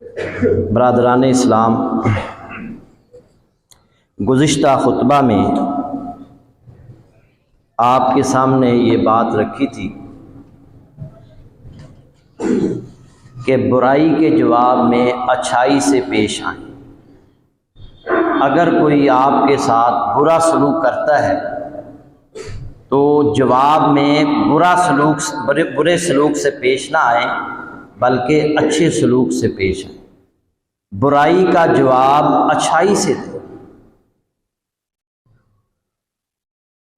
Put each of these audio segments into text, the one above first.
برادران اسلام، گزشتہ خطبہ میں آپ کے سامنے یہ بات رکھی تھی کہ برائی کے جواب میں اچھائی سے پیش آئیں۔ اگر کوئی آپ کے ساتھ برا سلوک کرتا ہے تو جواب میں برے سلوک سے پیش نہ آئیں بلکہ اچھے سلوک سے پیش آئیں۔ برائی کا جواب اچھائی سے دیں۔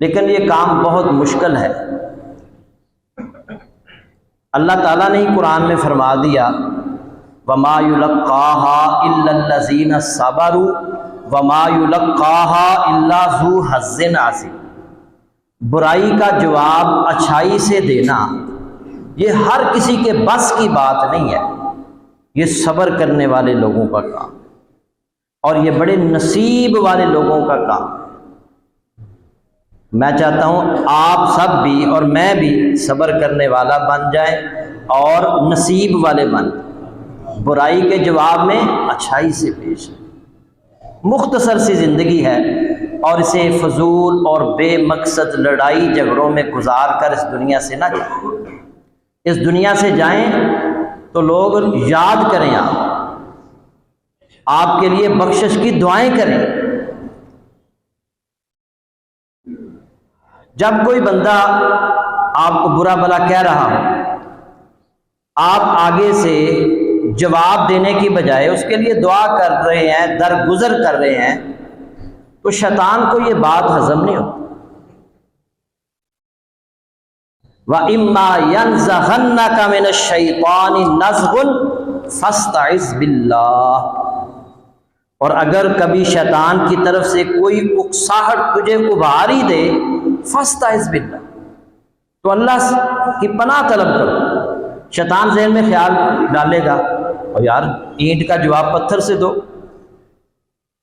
لیکن یہ کام بہت مشکل ہے۔ اللہ تعالیٰ نے ہی قرآن میں فرما دیا وَمَا يُلَقَّاهَا إِلَّا الَّذِينَ صَبَرُوا وَمَا يُلَقَّاهَا إِلَّا ذُو حَظٍّ عَظِيمٍ۔ برائی کا جواب اچھائی سے دینا یہ ہر کسی کے بس کی بات نہیں ہے، یہ صبر کرنے والے لوگوں کا کام اور یہ بڑے نصیب والے لوگوں کا کام۔ میں چاہتا ہوں آپ سب بھی اور میں بھی صبر کرنے والا بن جائیں اور نصیب والے بن جائیں۔ برائی کے جواب میں اچھائی سے پیش ہے۔ مختصر سی زندگی ہے اور اسے فضول اور بے مقصد لڑائی جھگڑوں میں گزار کر اس دنیا سے نہ جائیں۔ اس دنیا سے جائیں تو لوگ یاد کریں، آپ کے لیے بخشش کی دعائیں کریں۔ جب کوئی بندہ آپ کو برا بھلا کہہ رہا ہو، آپ آگے سے جواب دینے کی بجائے اس کے لیے دعا کر رہے ہیں، درگزر کر رہے ہیں، تو شیطان کو یہ بات ہضم نہیں ہوتی۔ وَإِمَّا يَنزَغَنَّكَ مِنَ الشَّيْطَانِ نَزْغٌ فَاسْتَعِذْ بِاللَّهِ۔ اور اگر کبھی شیطان کی طرف سے کوئی اکساہٹ تجھے ابھاری دے فَاسْتَعِذْ بِاللَّهِ، تو اللہ کی پناہ طلب کرو۔ شیطان ذہن میں خیال ڈالے گا اور یار اینٹ کا جواب پتھر سے دو،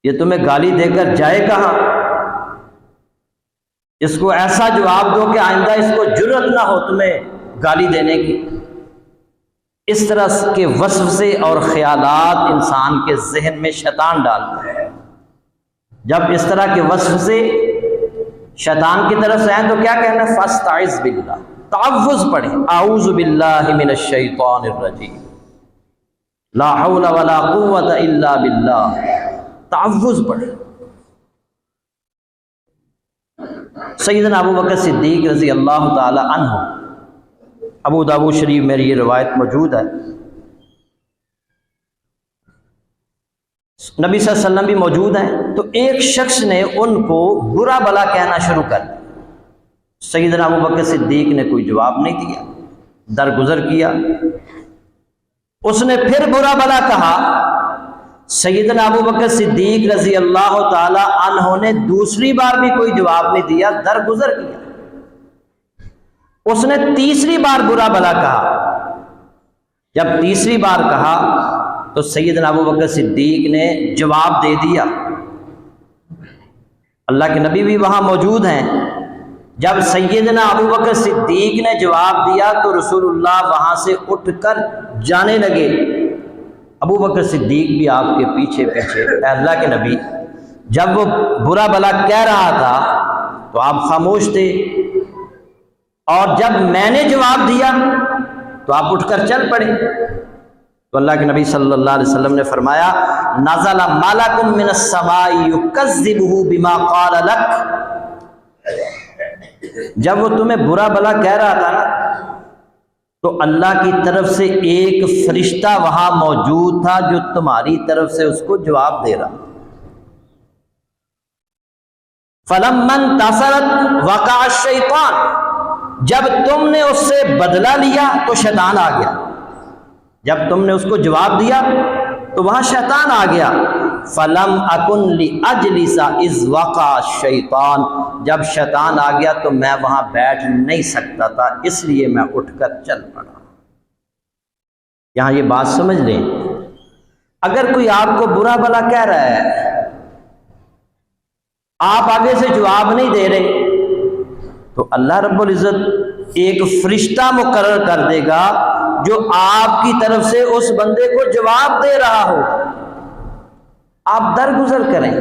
یہ تمہیں گالی دے کر جائے کہاں، اس کو ایسا جواب دو کہ آئندہ اس کو جرأت نہ ہو تمہیں گالی دینے کی۔ اس طرح کے وسوسے اور خیالات انسان کے ذہن میں شیطان ڈالتا ہے۔ جب اس طرح کے وسوسے شیطان کی طرف سے آئیں تو کیا کہنا ہے؟ فاستعذ باللہ، تعوذ پڑھیں، اعوذ باللہ من الشیطان الرجیم، لا حول ولا قوت الا باللہ، تعوذ پڑھیں۔ سیدنا ابو بکر صدیق رضی اللہ تعالی عنہ، ابو داؤد شریف میں یہ روایت موجود ہے، نبی صلی اللہ علیہ وسلم بھی موجود ہیں، تو ایک شخص نے ان کو برا بھلا کہنا شروع کر دیا۔ سیدنا ابو بکر صدیق نے کوئی جواب نہیں دیا، درگزر کیا۔ اس نے پھر برا بھلا کہا، سیدنا ابو بکر صدیق رضی اللہ تعالی عنہ نے دوسری بار بھی کوئی جواب نہیں دیا، درگزر کیا۔ اس نے تیسری بار برا بھلا کہا۔ جب تیسری بار کہا تو سیدنا ابو بکر صدیق نے جواب دے دیا۔ اللہ کے نبی بھی وہاں موجود ہیں۔ جب سیدنا ابو بکر صدیق نے جواب دیا تو رسول اللہ وہاں سے اٹھ کر جانے لگے۔ ابو بکر صدیق بھی آپ کے پیچھے پیچھے، اے اللہ کے نبی، جب وہ برا بھلا کہہ رہا تھا تو آپ خاموش تھے، اور جب میں نے جواب دیا تو آپ اٹھ کر چل پڑے۔ تو اللہ کے نبی صلی اللہ علیہ وسلم نے فرمایا نزل ملک من السماء یکذبہ بما قال لک۔ جب وہ تمہیں برا بھلا کہہ رہا تھا نا تو اللہ کی طرف سے ایک فرشتہ وہاں موجود تھا جو تمہاری طرف سے اس کو جواب دے رہا۔ فَلَمَّا انْتَصَرَتْ وَقَعَ الشَّيْطَانُ، جب تم نے اس سے بدلہ لیا تو شیطان آ گیا۔ جب تم نے اس کو جواب دیا تو وہاں شیطان آ گیا۔ فَلَمْ أَكُنْ لِأَجْلِسَ إِذْ وَقَعَ الشَّيْطَانُ، جب شیطان آ گیا تو میں وہاں بیٹھ نہیں سکتا تھا، اس لیے میں اٹھ کر چل پڑا۔ یہاں یہ بات سمجھ لیں، اگر کوئی آپ کو برا بھلا کہہ رہا ہے، آپ آگے سے جواب نہیں دے رہے، تو اللہ رب العزت ایک فرشتہ مقرر کر دے گا جو آپ کی طرف سے اس بندے کو جواب دے رہا ہو. آپ درگزر کریں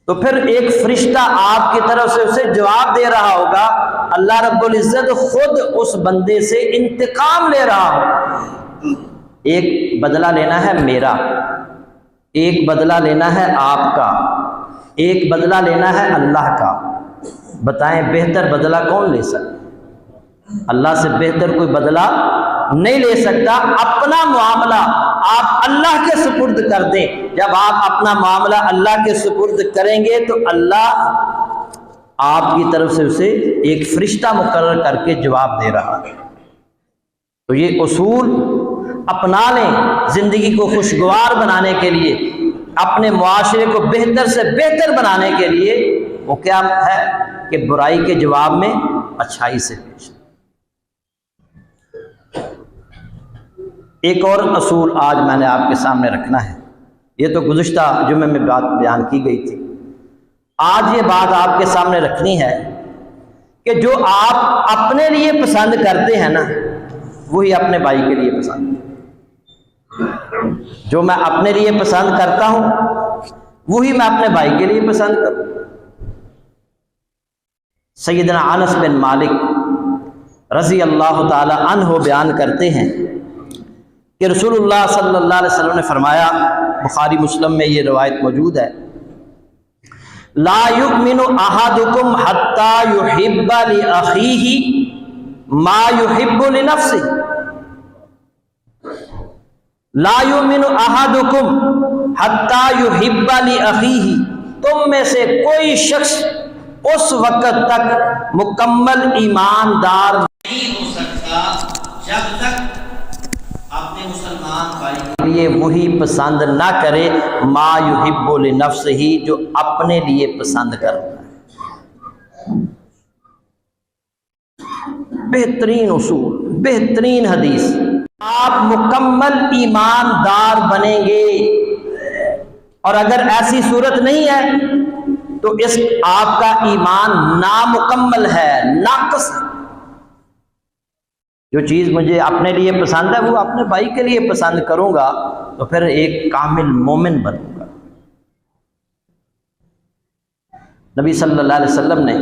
تو پھر ایک فرشتہ آپ کی طرف سے اسے جواب دے رہا ہوگا. اللہ رب العزت خود اس بندے سے انتقام لے رہا ہو. ایک بدلہ لینا ہے میرا، ایک بدلہ لینا ہے آپ کا، ایک بدلہ لینا ہے اللہ کا. بتائیں بہتر بدلہ کون لے سکتا؟ اللہ سے بہتر کوئی بدلہ نہیں لے سکتا. اپنا معاملہ آپ اللہ کے سپرد کر دیں. جب آپ اپنا معاملہ اللہ کے سپرد کریں گے تو اللہ آپ کی طرف سے اسے ایک فرشتہ مقرر کر کے جواب دے رہا ہے. تو یہ اصول اپنا لیں زندگی کو خوشگوار بنانے کے لیے، اپنے معاشرے کو بہتر سے بہتر بنانے کے لیے. وہ کیا ہے کہ برائی کے جواب میں اچھائی سے پیش. ایک اور اصول آج میں نے آپ کے سامنے رکھنا ہے. یہ تو گزشتہ جمعے میں بات بیان کی گئی تھی. آج یہ بات آپ کے سامنے رکھنی ہے کہ جو آپ اپنے لیے پسند کرتے ہیں نا، وہی اپنے بھائی کے لیے پسند. جو میں اپنے لیے پسند کرتا ہوں وہی میں اپنے بھائی کے لیے پسند کروں. سیدنا انس بن مالک رضی اللہ تعالی عنہ بیان کرتے ہیں کہ رسول اللہ صلی اللہ علیہ وسلم نے فرمایا، بخاری مسلم میں یہ روایت موجود ہے، لا یؤمن احدکم حتی یحب لاخیہ ما یحب لنفسہ. لا یؤمن احدکم حتی یحب لاخیہ، تم میں سے کوئی شخص اس وقت تک مکمل ایماندار نہیں ہو سکتا جب تک اپنے مسلمان بھائی کے لیے وہی پسند نہ کرے ما یحب لنفسہ، جو اپنے لیے پسند کرتا ہے. بہترین اصول، بہترین حدیث. آپ مکمل ایماندار بنیں گے، اور اگر ایسی صورت نہیں ہے تو اس آپ کا ایمان نامکمل ہے، ناقص ہے. جو چیز مجھے اپنے لیے پسند ہے وہ اپنے بھائی کے لیے پسند کروں گا تو پھر ایک کامل مومن بنوں گا. نبی صلی اللہ علیہ وسلم نے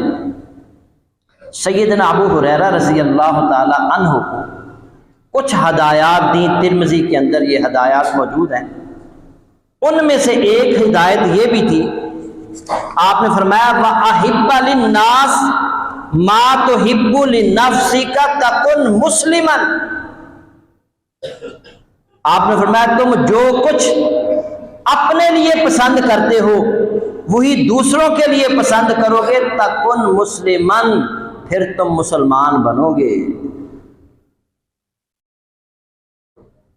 سیدنا ابو ہریرہ رضی اللہ تعالی عنہ کو کچھ ہدایات دی. ترمذی کے اندر یہ ہدایات موجود ہیں. ان میں سے ایک ہدایت یہ بھی تھی، آپ نے فرمایا وَأَحِبَّ لِلنَّاسِ مَا تُحِبُّ لِنَفْسِكَ تَكُنْ مُسْلِمًا. آپ نے فرمایا تم جو کچھ اپنے لیے پسند کرتے ہو وہی دوسروں کے لیے پسند کرو گے، تَكُنْ مُسْلِمًا، پھر تم مسلمان بنو گے.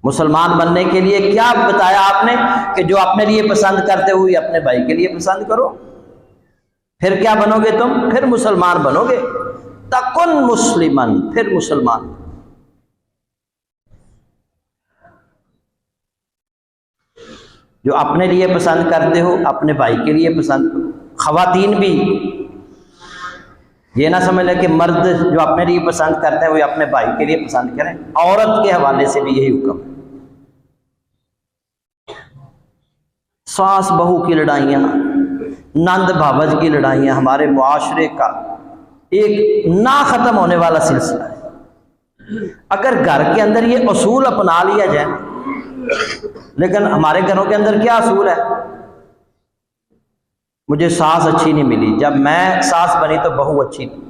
مسلمان بننے کے لیے کیا بتایا آپ نے کہ جو اپنے لیے پسند کرتے ہوئے اپنے بھائی کے لیے پسند کرو، پھر کیا بنو گے تم؟ پھر مسلمان بنو گے. تکن مسلمن، پھر مسلمان. جو اپنے لیے پسند کرتے ہو اپنے بھائی کے لیے پسند کرو. خواتین بھی یہ نہ سمجھ لیں کہ مرد جو اپنے لیے پسند کرتے ہیں وہ اپنے بھائی کے لیے پسند کریں. عورت کے حوالے سے بھی یہی حکم ہے. ساس بہو کی لڑائیاں، نند بھاوج کی لڑائیاں ہمارے معاشرے کا ایک نہ ختم ہونے والا سلسلہ ہے. اگر گھر کے اندر یہ اصول اپنا لیا جائے، لیکن ہمارے گھروں کے اندر کیا اصول ہے؟ مجھے ساس اچھی نہیں ملی، جب میں ساس بنی تو بہو اچھی نہیں.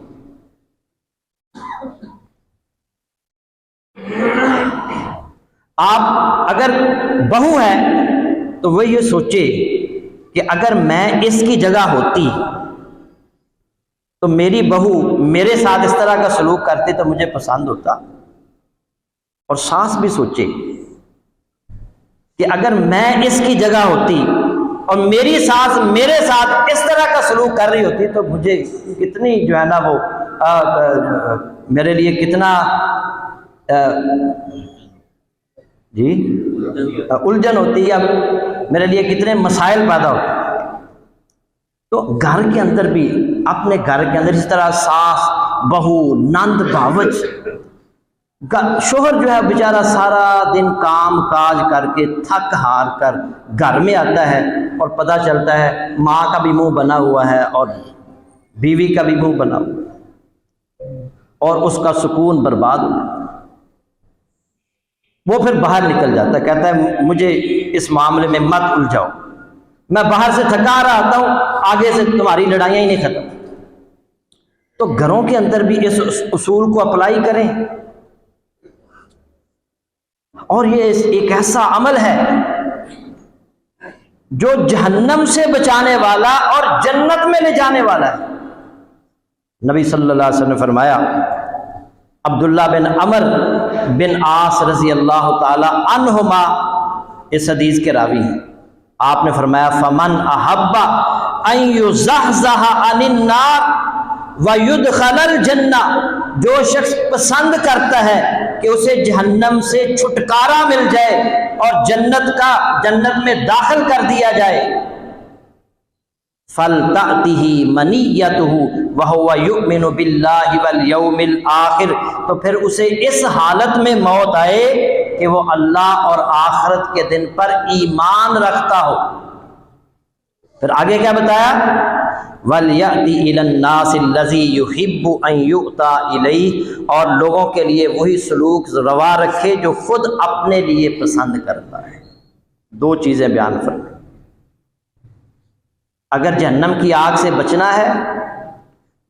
آپ اگر بہو ہے تو وہ یہ سوچے کہ اگر میں اس کی جگہ ہوتی تو میری بہو میرے ساتھ اس طرح کا سلوک کرتی تو مجھے پسند ہوتا. اور ساس بھی سوچے کہ اگر میں اس کی جگہ ہوتی اور میری ساس میرے ساتھ اس طرح کا سلوک کر رہی ہوتی تو مجھے کتنی جو ہے نا وہ میرے لیے کتنا الجھن ہوتی ہے، میرے لیے کتنے مسائل پیدا ہوتے. تو گھر کے اندر بھی، اپنے گھر کے اندر اس طرح ساس بہو نند بھاوج شوہر جو ہے بیچارہ سارا دن کام کاج کر کے تھک ہار کر گھر میں آتا ہے اور پتہ چلتا ہے ماں کا بھی منہ بنا ہوا ہے اور بیوی کا بھی منہ بنا ہوا ہے اور اس کا سکون برباد ہو جاتا ہے۔ وہ پھر باہر نکل جاتا ہے، کہتا ہے مجھے اس معاملے میں مت الجھاؤ، میں باہر سے تھکا رہا آتا ہوں، آگے سے تمہاری لڑائیاں ہی نہیں ختم۔ تو گھروں کے اندر بھی اس اصول کو اپلائی کریں، اور یہ ایک ایسا عمل ہے جو جہنم سے بچانے والا اور جنت میں لے جانے والا ہے۔ نبی صلی اللہ علیہ وسلم نے فرمایا، عبداللہ بن عمر بن عاص رضی اللہ تعالی عنہما اس حدیث کے راوی ہیں، آپ نے فرمایا فمن احب ان یزحزح عن النار ویدخل الجنہ، جو شخص پسند کرتا ہے کہ اسے جہنم سے چھٹکارا مل جائے اور جنت میں داخل کر دیا جائے، فَلْتَأْتِهِ مَنِيَّتُهُ وَهُوَ يُؤْمِنُ بِاللَّهِ وَالْيَوْمِ الْآخِرِ، تو پھر اسے اس حالت میں موت آئے کہ وہ اللہ اور آخرت کے دن پر ایمان رکھتا ہو۔ پھر آگے کیا بتایا؟ وَلْيَأْتِ إِلَى النَّاسِ الَّذِي يُحِبُّ أَن يُؤْتَى إِلَيْهِ، اور لوگوں کے لیے وہی سلوک روا رکھے جو خود اپنے لیے پسند کرتا ہے۔ دو چیزیں بیان فرمائیں، اگر جہنم کی آگ سے بچنا ہے،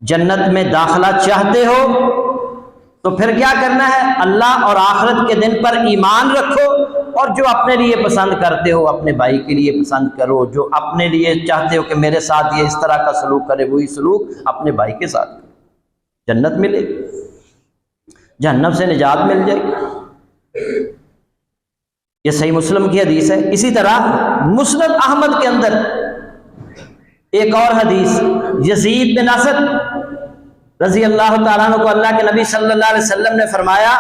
جنت میں داخلہ چاہتے ہو، تو پھر کیا کرنا ہے؟ اللہ اور آخرت کے دن پر ایمان رکھو، اور جو اپنے لیے پسند کرتے ہو اپنے بھائی کے لیے پسند کرو، جو اپنے لیے چاہتے ہو کہ میرے ساتھ یہ اس طرح کا سلوک کرے، وہی سلوک اپنے بھائی کے ساتھ کرو، جنت ملے گی، جہنم سے نجات مل جائے گی۔ یہ صحیح مسلم کی حدیث ہے۔ اسی طرح مسند احمد کے اندر ایک اور حدیث، یزید بن اسد رضی اللہ تعالیٰ عنہ کو اللہ کے نبی صلی اللہ علیہ وسلم نے فرمایا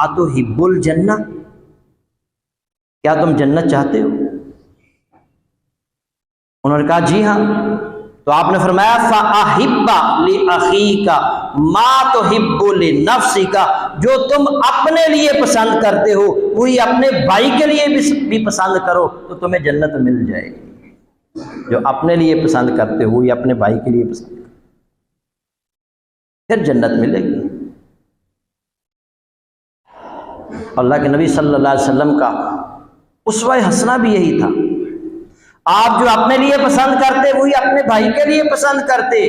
اتحب الجنہ، کیا تم جنت چاہتے ہو؟ انہوں نے کہا جی ہاں۔ تو آپ نے فرمایا فَأَحِبَّ لِأَخِيكَ مَا تُحِبُّ لِنَفْسِكَ، جو تم اپنے لیے پسند کرتے ہو وہی اپنے بھائی کے لیے بھی پسند کرو تو تمہیں جنت مل جائے گی۔ جو اپنے لیے پسند کرتے ہو یا اپنے بھائی کے لیے پسند کرتے پھر جنت ملے گی۔ اللہ کے نبی صلی اللہ علیہ وسلم کا اسوہ حسنہ بھی یہی تھا، آپ جو اپنے لیے پسند کرتے وہی اپنے بھائی کے لیے پسند کرتے۔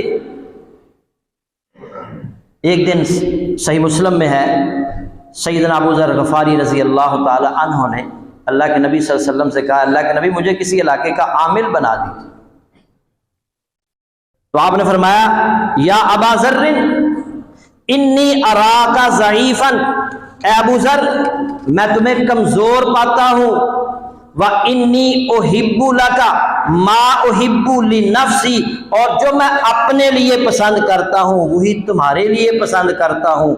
ایک دن صحیح مسلم میں ہے، سیدنا ابو ذر غفاری رضی اللہ تعالی عنہ نے اللہ کے نبی صلی اللہ علیہ وسلم سے کہا اللہ کے نبی مجھے کسی علاقے کا عامل بنا دیجیے۔ تو آپ نے فرمایا یا ابا ذر انی اراک ضعیفا، اے ابو ذر میں تمہیں کمزور پاتا ہوں، وانی احب لک ما احب لنفسی، اور جو میں اپنے لیے پسند کرتا ہوں وہی تمہارے لیے پسند کرتا ہوں۔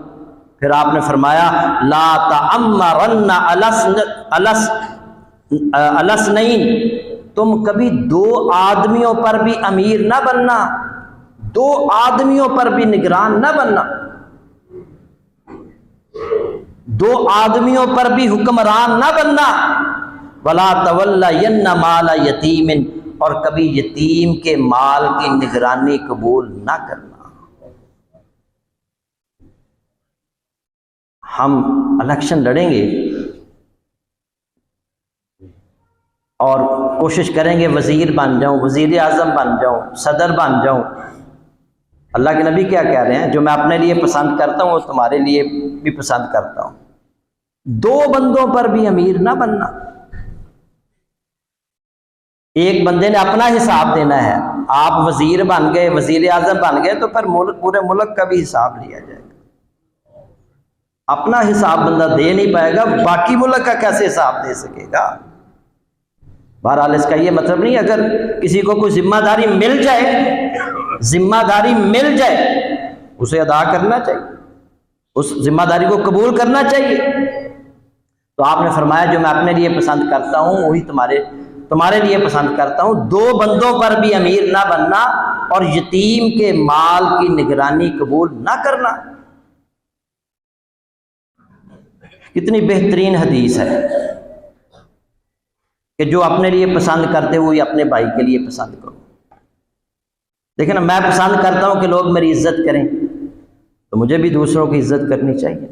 پھر آپ نے فرمایا لا تعمرن الاسنین، تم کبھی دو آدمیوں پر بھی امیر نہ بننا، دو آدمیوں پر بھی نگران نہ بننا، دو آدمیوں پر بھی حکمران نہ بننا۔ ولا تولین مال یتیم، اور کبھی یتیم کے مال کی نگرانی قبول نہ کرنا۔ ہم الیکشن لڑیں گے اور کوشش کریں گے وزیر بن جاؤں، وزیر اعظم بن جاؤں، صدر بن جاؤں۔ اللہ کے نبی کیا کہہ رہے ہیں؟ جو میں اپنے لیے پسند کرتا ہوں وہ تمہارے لیے بھی پسند کرتا ہوں۔ دو بندوں پر بھی امیر نہ بننا۔ ایک بندے نے اپنا حساب دینا ہے، آپ وزیر بن گئے، وزیر اعظم بن گئے تو پھر پورے ملک کا بھی حساب لیا جائے گا۔ اپنا حساب بندہ دے نہیں پائے گا، باقی ملک کا کیسے حساب دے سکے گا؟ بہرحال اس کا یہ مطلب نہیں اگر کسی کو کوئی ذمہ داری مل جائے اسے ادا کرنا چاہیے، اس ذمہ داری کو قبول کرنا چاہیے۔ تو آپ نے فرمایا جو میں اپنے لیے پسند کرتا ہوں وہی تمہارے لیے پسند کرتا ہوں، دو بندوں پر بھی امیر نہ بننا اور یتیم کے مال کی نگرانی قبول نہ کرنا۔ کتنی بہترین حدیث ہے کہ جو اپنے لیے پسند کرتے ہو وہی اپنے بھائی کے لیے پسند کرو۔ دیکھیں نا، میں پسند کرتا ہوں کہ لوگ میری عزت کریں، تو مجھے بھی دوسروں کی عزت کرنی چاہیے۔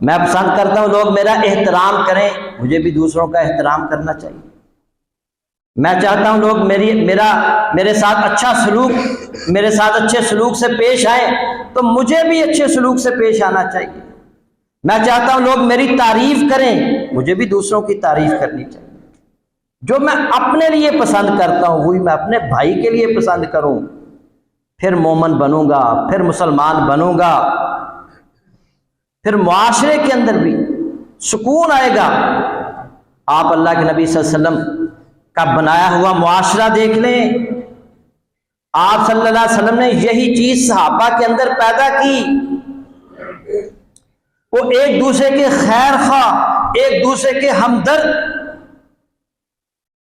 میں پسند کرتا ہوں لوگ میرا احترام کریں، مجھے بھی دوسروں کا احترام کرنا چاہیے۔ میں چاہتا ہوں لوگ میرے ساتھ اچھا سلوک، میرے ساتھ اچھے سلوک سے پیش آئیں، تو مجھے بھی اچھے سلوک سے پیش آنا چاہیے۔ میں چاہتا ہوں لوگ میری تعریف کریں، مجھے بھی دوسروں کی تعریف کرنی چاہیے۔ جو میں اپنے لیے پسند کرتا ہوں وہی میں اپنے بھائی کے لیے پسند کروں، پھر مومن بنوں گا، پھر مسلمان بنوں گا، پھر معاشرے کے اندر بھی سکون آئے گا۔ آپ اللہ کے نبی صلی اللہ علیہ وسلم کا بنایا ہوا معاشرہ دیکھ لیں، آپ صلی اللہ علیہ وسلم نے یہی چیز صحابہ کے اندر پیدا کی۔ وہ ایک دوسرے کے خیر خواہ، ایک دوسرے کے ہمدرد،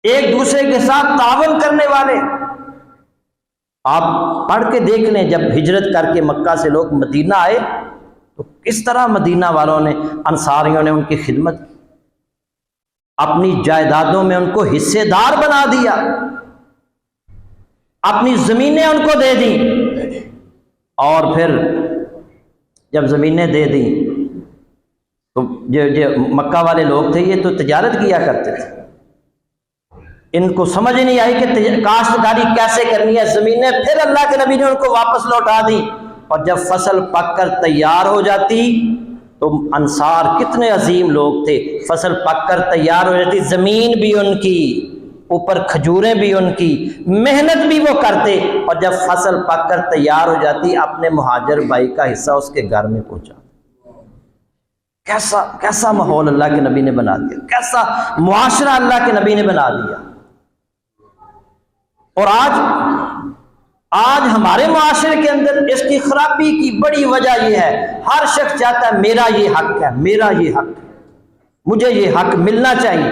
ایک دوسرے کے ساتھ تعاون کرنے والے۔ آپ پڑھ کے دیکھ لیں، جب ہجرت کر کے مکہ سے لوگ مدینہ آئے تو کس طرح مدینہ والوں نے، انصاریوں نے ان کی خدمت کی، اپنی جائیدادوں میں ان کو حصے دار بنا دیا، اپنی زمینیں ان کو دے دیں، اور پھر جب زمینیں دے دیں تو جو مکہ والے لوگ تھے یہ تو تجارت کیا کرتے تھے، ان کو سمجھ نہیں آئی کہ کاشتکاری کیسے کرنی ہے۔ زمینیں پھر اللہ کے نبی نے ان کو واپس لوٹا دی، اور جب فصل پک کر تیار ہو جاتی تو انصار کتنے عظیم لوگ تھے، فصل پک کر تیار ہو جاتی، زمین بھی ان کی، اوپر کھجوریں بھی ان کی، محنت بھی وہ کرتے، اور جب فصل پک کر تیار ہو جاتی اپنے مہاجر بھائی کا حصہ اس کے گھر میں پہنچا۔ کیسا ماحول اللہ کے نبی نے بنا دیا، کیسا معاشرہ اللہ کے نبی نے بنا دیا۔ اور آج ہمارے معاشرے کے اندر اس کی خرابی کی بڑی وجہ یہ ہے، ہر شخص چاہتا ہے میرا یہ حق ہے، میرا یہ حق ہے، مجھے یہ حق ملنا چاہیے۔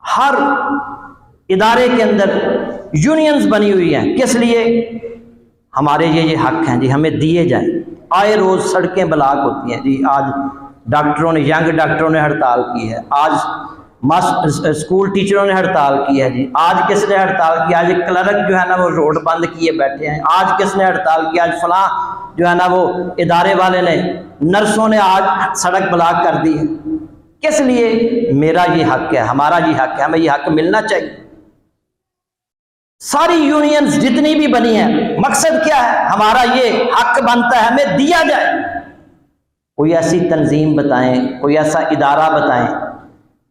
ہر ادارے کے اندر یونینز بنی ہوئی ہیں، کس لیے؟ ہمارے یہ حق ہیں جی، ہمیں دیے جائیں۔ آئے روز سڑکیں بلاک ہوتی ہیں جی، آج ڈاکٹروں نے، ینگ ڈاکٹروں نے ہڑتال کی ہے، آج اسکول ٹیچروں نے ہڑتال کی ہے جی، آج کس نے ہڑتال کی؟ آج کلرک جو ہے نا وہ روڈ بند کیے بیٹھے ہیں، آج کس نے ہڑتال کی؟ آج فلاں جو ہے نا وہ ادارے والے نے، نرسوں نے آج سڑک بلاک کر دی ہے۔ کس لیے؟ میرا یہ حق ہے، ہمارا یہ حق ہے، ہمیں یہ حق ملنا چاہیے۔ ساری یونینز جتنی بھی بنی ہیں، مقصد کیا ہے؟ ہمارا یہ حق بنتا ہے، ہمیں دیا جائے۔ کوئی ایسی تنظیم بتائیں، کوئی ایسا ادارہ بتائیں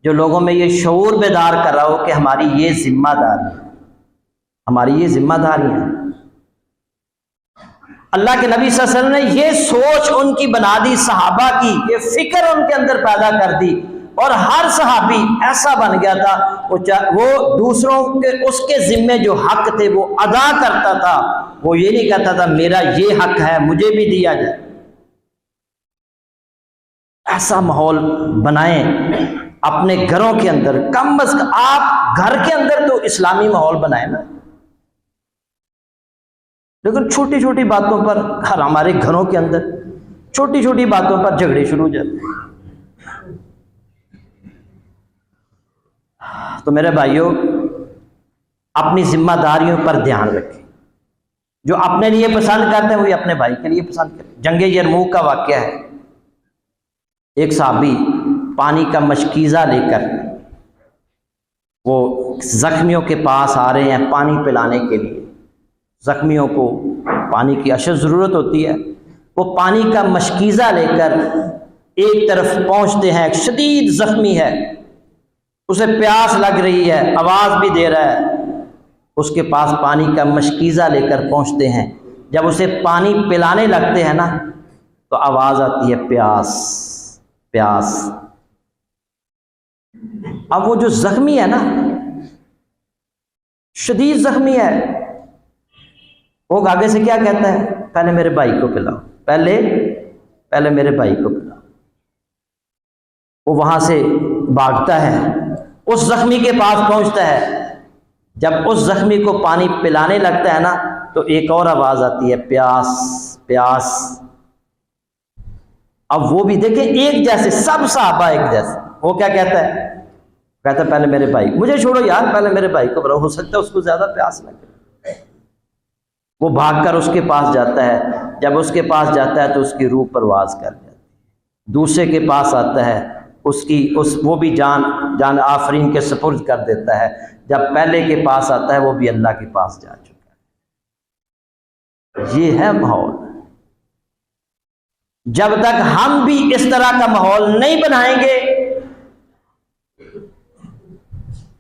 جو لوگوں میں یہ شعور بیدار کر رہا ہو کہ ہماری یہ ذمہ داری ہے، ہماری یہ ذمہ داری ہے۔ اللہ کے نبی صلی اللہ علیہ وسلم نے یہ سوچ ان کی بنا دی، صحابہ کی یہ فکر ان کے اندر پیدا کر دی، اور ہر صحابی ایسا بن گیا تھا، وہ دوسروں کے اس کے ذمے جو حق تھے وہ ادا کرتا تھا، وہ یہ نہیں کہتا تھا میرا یہ حق ہے مجھے بھی دیا جائے۔ ایسا ماحول بنائیں اپنے گھروں کے اندر، کم از کم آپ گھر کے اندر تو اسلامی ماحول بنائیں نا۔ لیکن چھوٹی چھوٹی باتوں پر ہمارے گھروں کے اندر چھوٹی چھوٹی باتوں پر جھگڑے شروع ہو جاتے ہیں۔ تو میرے بھائیوں، اپنی ذمہ داریوں پر دھیان رکھیں، جو اپنے لیے پسند کرتے ہیں وہی اپنے بھائی کے لیے پسند کریں۔ جنگ یرموک کا واقعہ ہے، ایک صحابی پانی کا مشکیزہ لے کر وہ زخمیوں کے پاس آ رہے ہیں پانی پلانے کے لیے۔ زخمیوں کو پانی کی اشد ضرورت ہوتی ہے، وہ پانی کا مشکیزہ لے کر ایک طرف پہنچتے ہیں، ایک شدید زخمی ہے، اسے پیاس لگ رہی ہے، آواز بھی دے رہا ہے، اس کے پاس پانی کا مشکیزہ لے کر پہنچتے ہیں۔ جب اسے پانی پلانے لگتے ہیں نا تو آواز آتی ہے پیاس پیاس۔ اب وہ جو زخمی ہے نا، شدید زخمی ہے، وہ آگے سے کیا کہتا ہے؟ پہلے میرے بھائی کو پلاؤ، پہلے میرے بھائی کو پلاؤ۔ وہ وہاں سے بھاگتا ہے، اس زخمی کے پاس پہنچتا ہے، جب اس زخمی کو پانی پلانے لگتا ہے نا تو ایک اور آواز آتی ہے پیاس پیاس۔ اب وہ بھی دیکھیں ایک جیسے، سب صحابہ ایک جیسے. وہ کیا کہتا ہے؟ کہتا ہے پہلے میرے بھائی، مجھے چھوڑو یار، پہلے میرے بھائی کو بلاؤ، ہو سکتا ہے اس کو زیادہ پیاس لگے. وہ بھاگ کر اس کے پاس جاتا ہے. جب اس کے پاس جاتا ہے تو اس کی روح پرواز کر جاتی ہے. دوسرے کے پاس آتا ہے، وہ بھی جان آفرین کے سپرد کر دیتا ہے. جب پہلے کے پاس آتا ہے وہ بھی اللہ کے پاس جا چکا ہے. یہ ہے ماحول. جب تک ہم بھی اس طرح کا ماحول نہیں بنائیں گے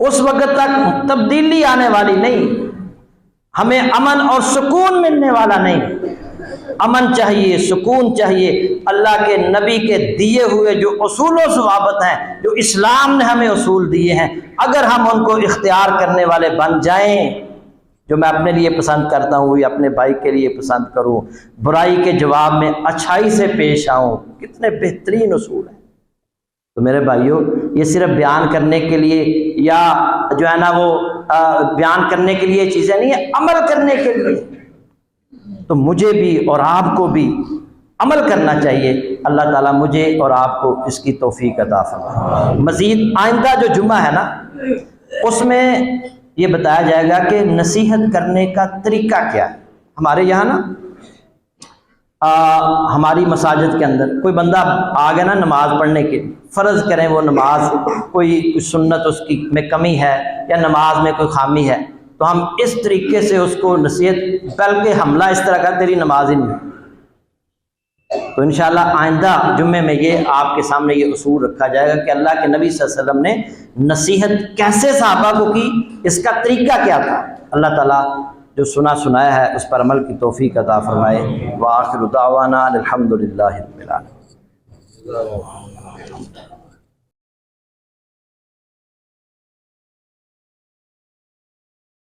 اس وقت تک تبدیلی آنے والی نہیں، ہمیں امن اور سکون ملنے والا نہیں. امن چاہیے، سکون چاہیے. اللہ کے نبی کے دیے ہوئے جو اصول و ضوابط ہیں، جو اسلام نے ہمیں اصول دیے ہیں، اگر ہم ان کو اختیار کرنے والے بن جائیں، جو میں اپنے لیے پسند کرتا ہوں یا اپنے بھائی کے لیے پسند کروں، برائی کے جواب میں اچھائی سے پیش آؤں، کتنے بہترین اصول ہیں. تو میرے بھائیوں، یہ صرف بیان کرنے کے لیے یا جو ہے نا وہ بیان کرنے کے لیے چیزیں نہیں ہیں، عمل کرنے کے لیے. تو مجھے بھی اور آپ کو بھی عمل کرنا چاہیے. اللہ تعالیٰ مجھے اور آپ کو اس کی توفیق عطا فرمائے. مزید آئندہ جو جمعہ ہے نا، اس میں یہ بتایا جائے گا کہ نصیحت کرنے کا طریقہ کیا ہے. ہمارے یہاں نا ہماری مساجد کے اندر کوئی بندہ آ گیا نا نماز پڑھنے کے، فرض کریں وہ نماز کوئی سنت اس کی میں کمی ہے یا نماز میں کوئی خامی ہے، تو ہم اس طریقے سے اس کو نصیحت، بلکہ حملہ اس طرح کا تیری نماز ہی نہیں. تو انشاءاللہ آئندہ جمعے میں یہ آپ کے سامنے یہ اصول رکھا جائے گا کہ اللہ کے نبی صلی اللہ علیہ وسلم نے نصیحت کیسے صحابہ کو کی، اس کا طریقہ کیا تھا. اللہ تعالیٰ جو سنایا ہے اس پر عمل کی توفیق عطا فرمائے. وآخر دعوانا الحمدللہ رب العالمین.